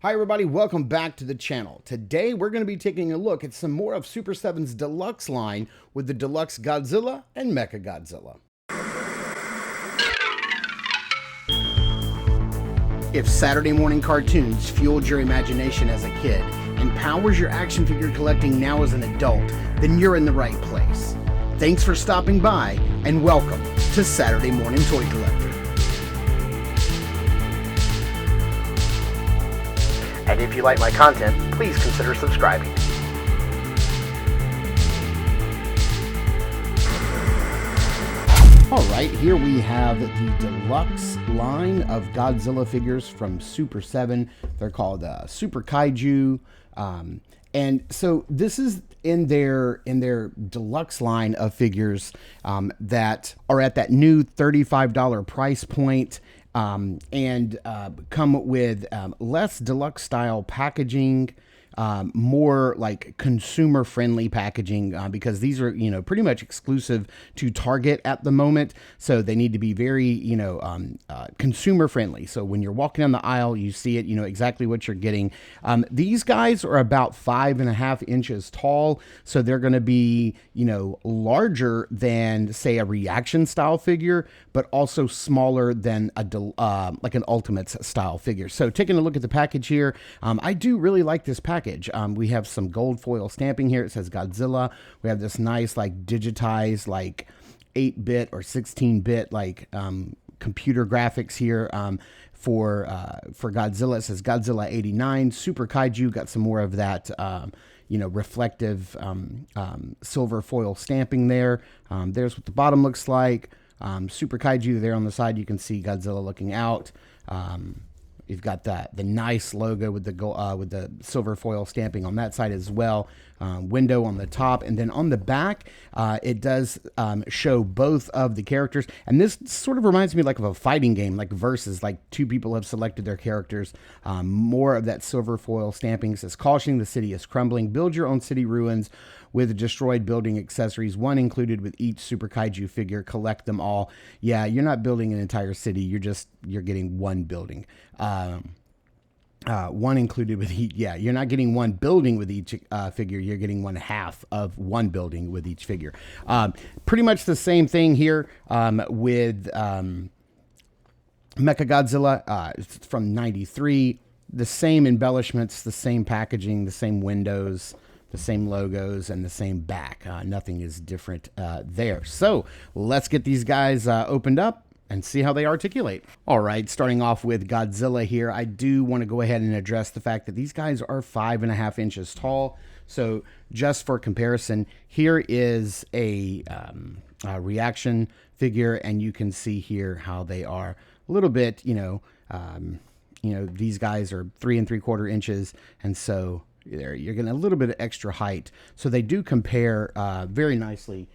Hi everybody, welcome back to the channel. Today we're going to be taking a look at some more of Super7's Deluxe line with the Deluxe Godzilla and Mechagodzilla. If Saturday morning cartoons fueled your imagination as a kid and powers your action figure collecting now as an adult, then you're in the right place. Thanks for stopping by and welcome to Saturday Morning Toy Collector. And if you like my content, please consider subscribing. Alright, here we have the Deluxe line of Godzilla figures from Super7. They're called Super Kaiju. And so this is in their Deluxe line of figures that are at that new $35 price point. And come with less deluxe style packaging, more like consumer friendly packaging, because these are, pretty much exclusive to Target at the moment. So they need to be very, consumer friendly. So when you're walking down the aisle, you see it, you know exactly what you're getting. These guys are about 5.5 inches tall. So they're going to be, larger than say a reaction style figure, but also smaller than like an Ultimates style figure. So taking a look at the package here, I do really like this package. We have some gold foil stamping here. It says Godzilla. We have this nice like digitized like 8-bit or 16-bit like computer graphics here for Godzilla. It says Godzilla 89. Super Kaiju got some more of that reflective silver foil stamping there. There's what the bottom looks like. Super Kaiju there on the side. You can see Godzilla looking out. You've got the nice logo with the silver foil stamping on that side as well. Window on the top, and then on the back, it does show both of the characters. And this sort of reminds me like of a fighting game, like Versus, like two people have selected their characters. More of that silver foil stamping. It says, cautioning the city is crumbling. Build your own city ruins with destroyed building accessories, one included with each Super Kaiju figure. Collect them all. Yeah, you're not building an entire city. You're getting one building. One included with each. Yeah, you're not getting one building with each figure. You're getting one half of one building with each figure. Pretty much the same thing here with Mechagodzilla. It's from '93. The same embellishments, the same packaging, the same windows, the same logos, and the same back. Nothing is different there. So let's get these guys opened up and see how they articulate. All right, starting off with Godzilla here, I do want to go ahead and address the fact that these guys are 5.5 inches tall. So just for comparison, here is a reaction figure, and you can see here how they are a little bit, these guys are 3 3/4 inches, and so there you're getting a little bit of extra height. So they do compare very nicely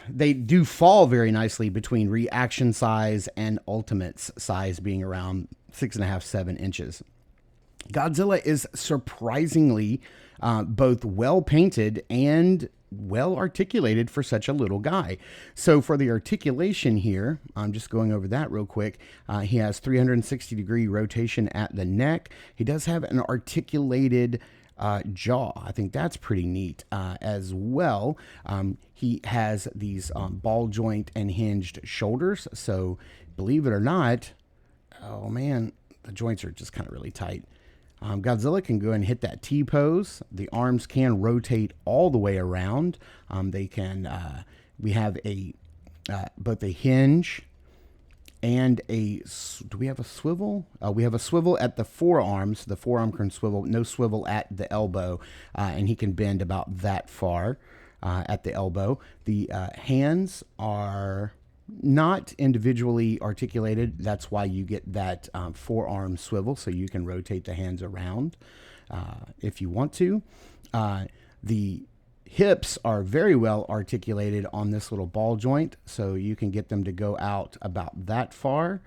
they do fall very nicely between reaction size and Ultimates size, being around 6.5, 7 inches. Godzilla is surprisingly both well painted and well articulated for such a little guy. So for the articulation here, I'm just going over that real quick. He has 360-degree rotation at the neck. He does have an articulated jaw. I think that's pretty neat as well. He has these ball joint and hinged shoulders. So believe it or not, oh man, the joints are just kind of really tight. Godzilla can go and hit that T pose. The arms can rotate all the way around. They can. We have both a hinge and do we have a swivel? We have a swivel at the forearms. The forearm can swivel. No swivel at the elbow, and he can bend about that far at the elbow. The hands are not individually articulated. That's why you get that forearm swivel, so you can rotate the hands around if you want to. The hips are very well articulated on this little ball joint, so you can get them to go out about that far.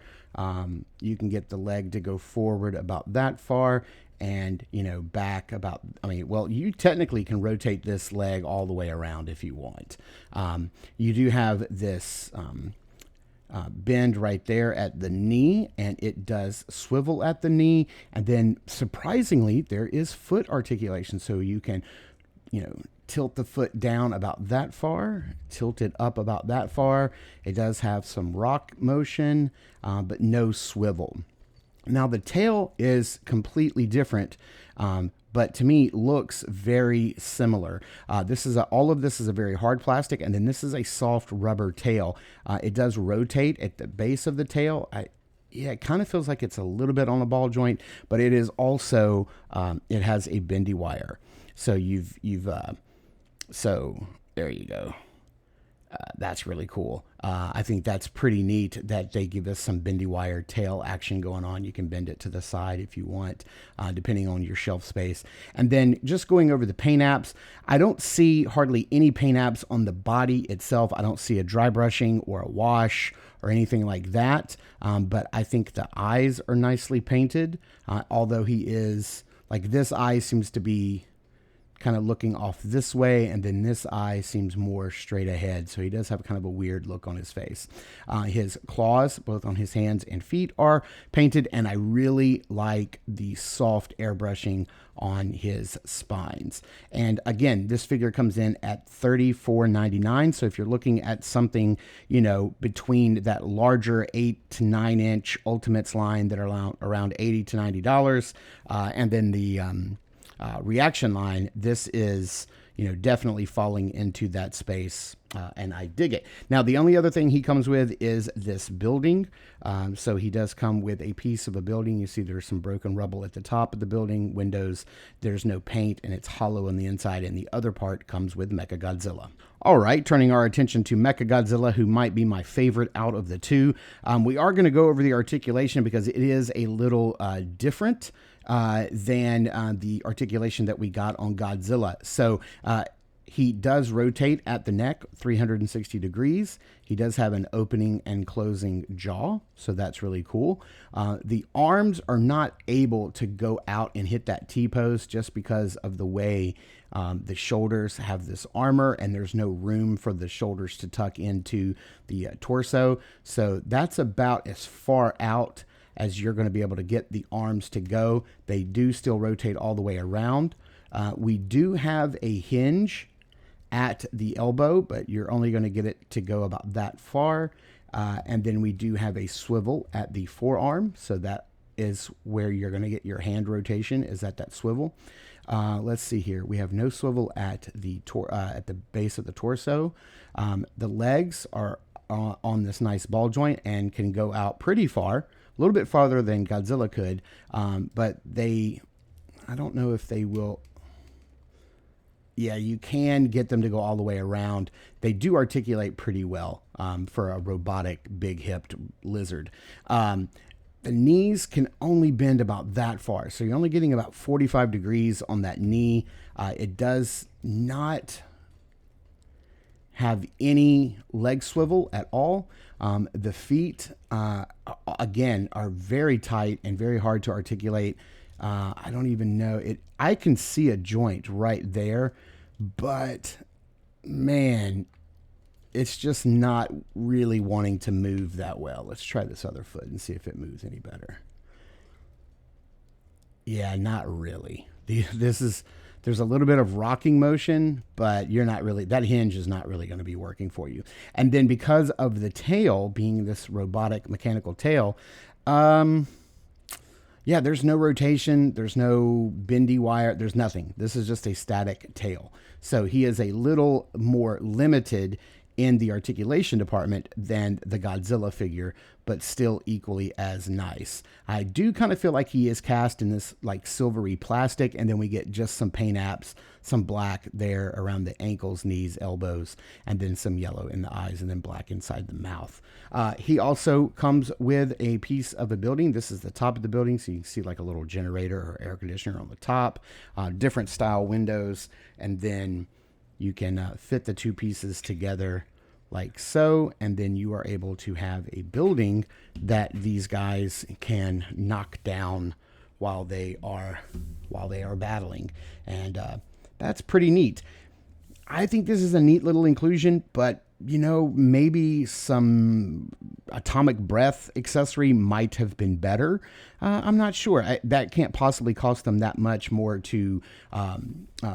You can get the leg to go forward about that far, and back about, you technically can rotate this leg all the way around if you want. You do have this bend right there at the knee, and it does swivel at the knee. And then surprisingly, there is foot articulation, so you can, tilt the foot down about that far, tilt it up about that far. It does have some rock motion, but no swivel. Now the tail is completely different, but to me looks very similar. All of this is a very hard plastic, and then this is a soft rubber tail. It does rotate at the base of the tail. Yeah, it kind of feels like it's a little bit on a ball joint, but it is also it has a bendy wire. So so there you go. That's really cool. I think that's pretty neat that they give us some bendy wire tail action going on. You can bend it to the side if you want, depending on your shelf space. And then just going over the paint apps, I don't see hardly any paint apps on the body itself. I don't see a dry brushing or a wash or anything like that. But I think the eyes are nicely painted, although he is, like, this eye seems to be kind of looking off this way, and then this eye seems more straight ahead, so he does have kind of a weird look on his face. His claws, both on his hands and feet, are painted, and I really like the soft airbrushing on his spines. And again, this figure comes in at $34.99, so if you're looking at something, between that larger 8 to 9 inch Ultimates line that are around $80 to $90, and then the reaction line, this is definitely falling into that space, and I dig it. Now the only other thing he comes with is this building. So he does come with a piece of a building. You see there's some broken rubble at the top of the building, windows, there's no paint, and it's hollow on the inside, and the other part comes with Mechagodzilla. All right, turning our attention to Mechagodzilla, who might be my favorite out of the two. We are going to go over the articulation because it is a little different than the articulation that we got on Godzilla. So he does rotate at the neck 360 degrees. He does have an opening and closing jaw, so that's really cool. The arms are not able to go out and hit that T-pose just because of the way the shoulders have this armor, and there's no room for the shoulders to tuck into the torso. So that's about as far out as you're going to be able to get the arms to go. They do still rotate all the way around. We do have a hinge at the elbow, but you're only going to get it to go about that far. And then we do have a swivel at the forearm. So that is where you're going to get your hand rotation, is at that swivel. Let's see here. We have no swivel at the base of the torso. The legs are on this nice ball joint and can go out pretty far, a little bit farther than Godzilla could, but I don't know if they will. Yeah, you can get them to go all the way around. They do articulate pretty well for a robotic, big-hipped lizard. The knees can only bend about that far, so you're only getting about 45 degrees on that knee. It does not have any leg swivel at all. The feet, again, are very tight and very hard to articulate. I don't even know it. I can see a joint right there, but man, it's just not really wanting to move that well. Let's try this other foot and see if it moves any better. Yeah, not really. There's a little bit of rocking motion, but that hinge is not really going to be working for you. And then because of the tail being this robotic mechanical tail, yeah, there's no rotation, there's no bendy wire, there's nothing. This is just a static tail. So he is a little more limited in the articulation department than the Godzilla figure, but still equally as nice. I do kind of feel like he is cast in this like silvery plastic, and then we get just some paint apps, some black there around the ankles, knees, elbows, and then some yellow in the eyes, and then black inside the mouth. He also comes with a piece of a building. This is the top of the building, so you can see like a little generator or air conditioner on the top, different style windows, and then you can fit the two pieces together like so, and then you are able to have a building that these guys can knock down while they are battling, and that's pretty neat. I think this is a neat little inclusion, but maybe some atomic breath accessory might have been better. I'm not sure. That can't possibly cost them that much more to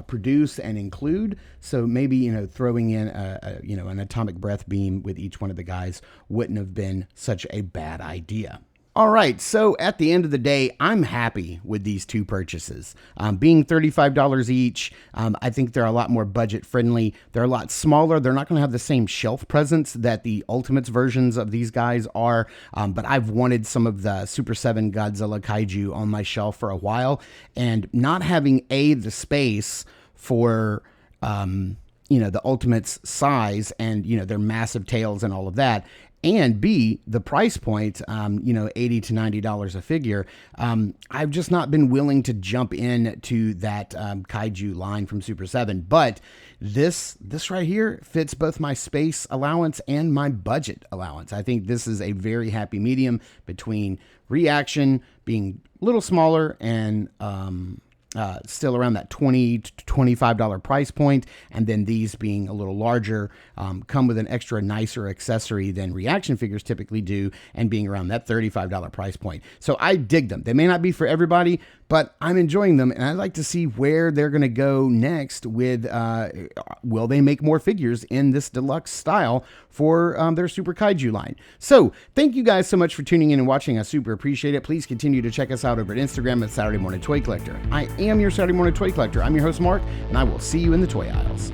produce and include. So maybe, throwing in an atomic breath beam with each one of the guys wouldn't have been such a bad idea. All right, so at the end of the day, I'm happy with these two purchases. Being $35 each, I think they're a lot more budget friendly. They're a lot smaller. They're not going to have the same shelf presence that the Ultimates versions of these guys are, but I've wanted some of the Super 7 Godzilla Kaiju on my shelf for a while, and not having the space for the Ultimates size and their massive tails and all of that, and B, the price point, $80 to $90 a figure. I've just not been willing to jump in to that Kaiju line from Super 7. But this right here fits both my space allowance and my budget allowance. I think this is a very happy medium between Reaction being a little smaller and still around that $20 to $25 price point, and then these being a little larger, come with an extra nicer accessory than Reaction figures typically do, and being around that $35 price point. So I dig them. They may not be for everybody, but I'm enjoying them, and I'd like to see where they're going to go next with, will they make more figures in this deluxe style for their Super Kaiju line. So thank you guys so much for tuning in and watching. I super appreciate it. Please continue to check us out over at Instagram at Saturday Morning Toy Collector. I am your Saturday Morning Toy Collector. I'm your host, Mark, and I will see you in the toy aisles.